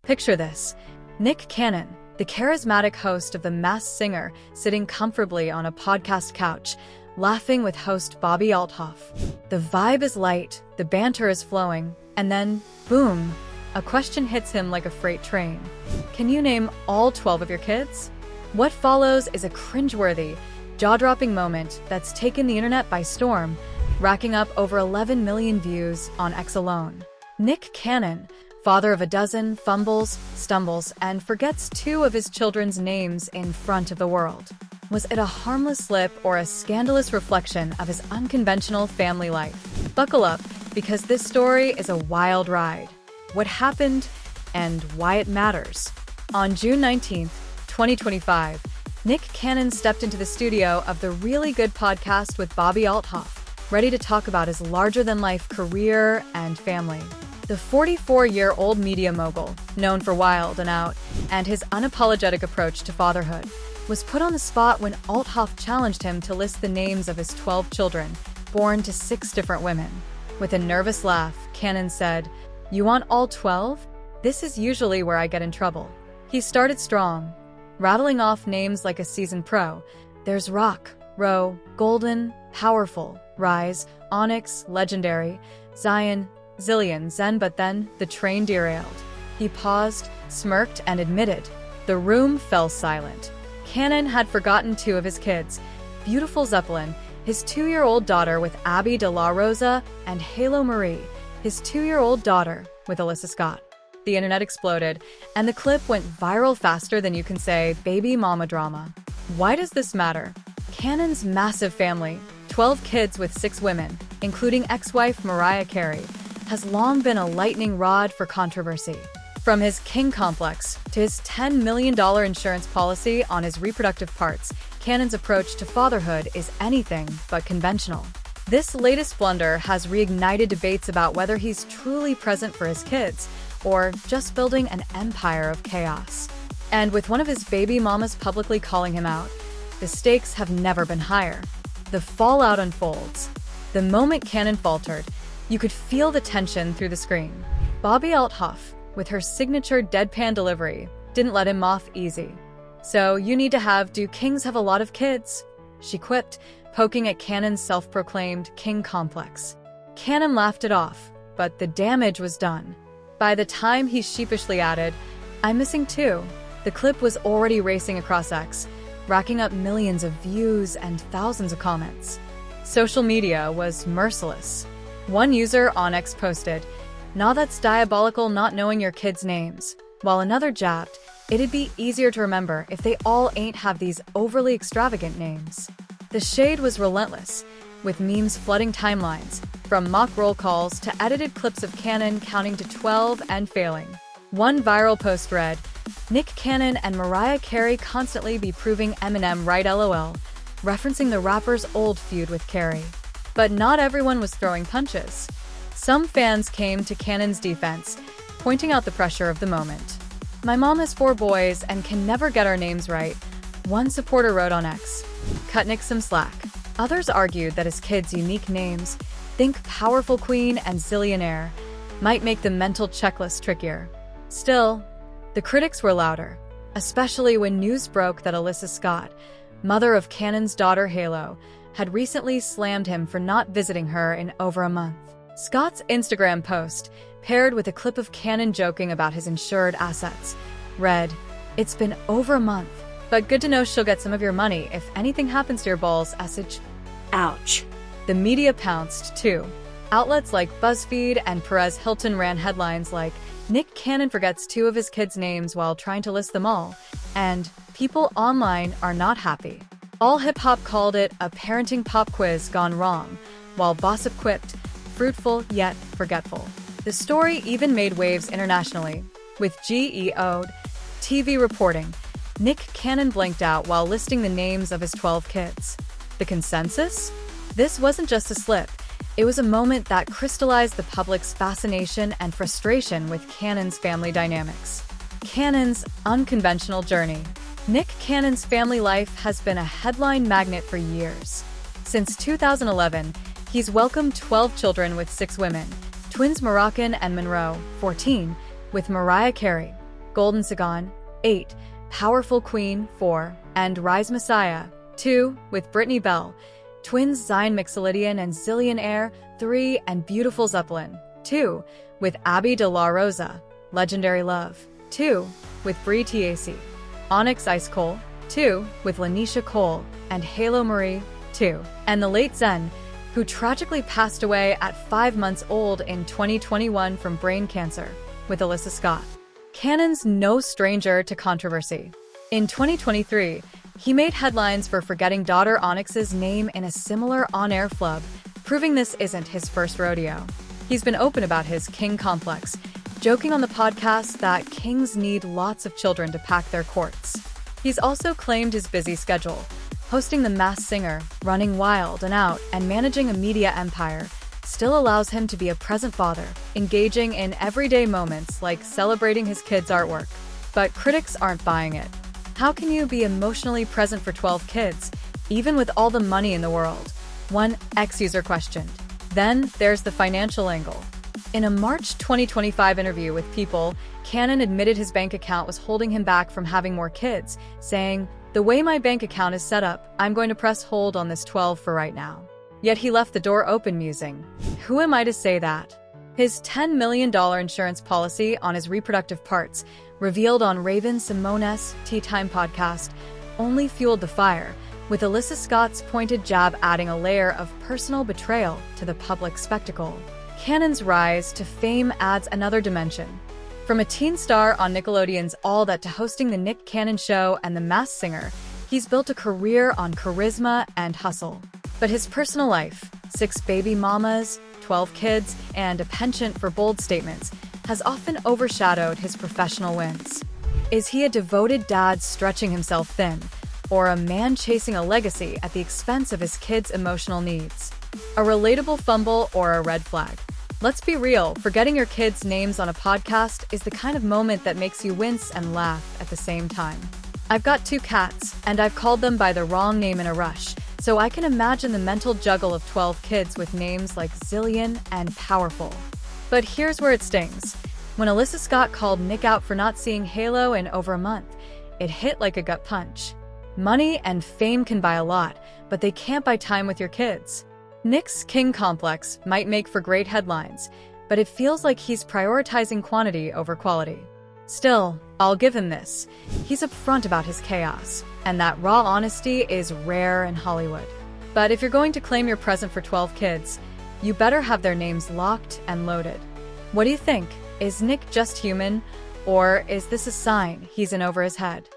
Picture this: Nick Cannon, the charismatic host of The Masked Singer, sitting comfortably on a podcast couch, laughing with host Bobby Althoff. The vibe is light, the banter is flowing, and then, boom, a question hits him like a freight train. Can you name all 12 of your kids? What follows is a cringeworthy, jaw-dropping moment that's taken the internet by storm, racking up over 11 million views on X alone. Nick Cannon, father of a dozen, fumbles, stumbles, and forgets 2 of his children's names in front of the world. Was it a harmless slip or a scandalous reflection of his unconventional family life? Buckle up, because this story is a wild ride. What happened and why it matters. On June 19, 2025, Nick Cannon stepped into the studio of the Really Good podcast with Bobby Althoff, ready to talk about his larger-than-life career and family. The 44-year-old media mogul, known for Wild and Out and his unapologetic approach to fatherhood, was put on the spot when Althoff challenged him to list the names of his 12 children, born to 6 different women. With a nervous laugh, Cannon said, "You want all 12? This is usually where I get in trouble." He started strong, rattling off names like a seasoned pro. There's Rock, Roe, Golden, Powerful, Rise, Onyx, Legendary, Zion, Zillion, Zen, but then the train derailed. He paused, smirked, and admitted. The room fell silent. Cannon had forgotten 2 of his kids, Beautiful Zeppelin, his 2-year-old daughter with Abby De La Rosa, and Halo Marie, his 2-year-old daughter with Alyssa Scott. The internet exploded, and the clip went viral faster than you can say baby mama drama. Why does this matter? Cannon's massive family, 12 kids with 6 women, including ex-wife Mariah Carey, has long been a lightning rod for controversy. From his king complex to his $10 million insurance policy on his reproductive parts, Cannon's approach to fatherhood is anything but conventional. This latest blunder has reignited debates about whether he's truly present for his kids or just building an empire of chaos. And with one of his baby mamas publicly calling him out, the stakes have never been higher. The fallout unfolds. The moment Cannon faltered, you could feel the tension through the screen. Bobby Althoff, with her signature deadpan delivery, didn't let him off easy. "So you need to have, do kings have a lot of kids?" she quipped, poking at Cannon's self-proclaimed king complex. Cannon laughed it off, but the damage was done. By the time he sheepishly added, "I'm missing 2, the clip was already racing across X, racking up millions of views and thousands of comments. Social media was merciless. One user on X posted, "Nah, that's diabolical not knowing your kids' names," while another jabbed, "It'd be easier to remember if they all ain't have these overly extravagant names." The shade was relentless, with memes flooding timelines, from mock roll calls to edited clips of Cannon counting to 12 and failing. One viral post read, "Nick Cannon and Mariah Carey constantly be proving Eminem right LOL," referencing the rapper's old feud with Carey. But not everyone was throwing punches. Some fans came to Cannon's defense, pointing out the pressure of the moment. "My mom has 4 boys and can never get our names right," one supporter wrote on X. Cut Nick some slack. Others argued that his kids' unique names, think Powerful Queen and Zillionaire, might make the mental checklist trickier. Still, the critics were louder, especially when news broke that Alyssa Scott, mother of Cannon's daughter Halo, had recently slammed him for not visiting her in over a month. Scott's Instagram post, paired with a clip of Cannon joking about his insured assets, read, "It's been over a month, but good to know she'll get some of your money if anything happens to your balls, SH. Ouch." The media pounced, too. Outlets like BuzzFeed and Perez Hilton ran headlines like, "Nick Cannon forgets 2 of his kids' names while trying to list them all," and "People online are not happy." All Hip-Hop called it a parenting pop quiz gone wrong, while Gossip quipped, "Fruitful yet forgetful." The story even made waves internationally, with GEO TV reporting, Nick Cannon blinked out while listing the names of his 12 kids. The consensus? This wasn't just a slip. It was a moment that crystallized the public's fascination and frustration with Cannon's family dynamics. Cannon's unconventional journey. Nick Cannon's family life has been a headline magnet for years. Since 2011, he's welcomed 12 children with 6 women, twins Moroccan and Monroe, 14, with Mariah Carey, Golden Sagan, 8, Powerful Queen, 4, and Rise Messiah, 2, with Brittany Bell, twins Zion Mixolydian and Zillionaire, 3, and Beautiful Zeppelin, 2, with Abby De La Rosa, Legendary Love, 2, with Brie TAC, Onyx Ice Cole, 2, with Lanisha Cole, and Halo Marie, 2, and the late Zen, who tragically passed away at 5 months old in 2021 from brain cancer, with Alyssa Scott. Cannon's no stranger to controversy. In 2023, he made headlines for forgetting daughter Onyx's name in a similar on-air flub, proving this isn't his first rodeo. He's been open about his king complex, joking on the podcast that kings need lots of children to pack their courts. He's also claimed his busy schedule, hosting The Masked Singer, running Wild and Out, and managing a media empire, still allows him to be a present father, engaging in everyday moments like celebrating his kids' artwork. But critics aren't buying it. How can you be emotionally present for 12 kids, even with all the money in the world? One ex-user questioned. Then there's the financial angle. In a March 2025 interview with People, Cannon admitted his bank account was holding him back from having more kids, saying, "The way my bank account is set up, I'm going to press hold on this 12 for right now." Yet he left the door open musing, "Who am I to say that?" His $10 million insurance policy on his reproductive parts, revealed on Raven Simone's Tea Time podcast, only fueled the fire, with Alyssa Scott's pointed jab adding a layer of personal betrayal to the public spectacle. Cannon's rise to fame adds another dimension. From a teen star on Nickelodeon's All That to hosting The Nick Cannon Show and The Masked Singer, he's built a career on charisma and hustle. But his personal life, 6 baby mamas, 12 kids, and a penchant for bold statements, has often overshadowed his professional wins. Is he a devoted dad stretching himself thin, or a man chasing a legacy at the expense of his kids' emotional needs? A relatable fumble or a red flag? Let's be real, forgetting your kids' names on a podcast is the kind of moment that makes you wince and laugh at the same time. I've got 2 cats, and I've called them by the wrong name in a rush, so I can imagine the mental juggle of 12 kids with names like Zillion and Powerful. But here's where it stings. When Alyssa Scott called Nick out for not seeing Halo in over a month, it hit like a gut punch. Money and fame can buy a lot, but they can't buy time with your kids. Nick's king complex might make for great headlines, but it feels like he's prioritizing quantity over quality. Still, I'll give him this. He's upfront about his chaos, and that raw honesty is rare in Hollywood. But if you're going to claim you're present for 12 kids, you better have their names locked and loaded. What do you think? Is Nick just human, or is this a sign he's in over his head?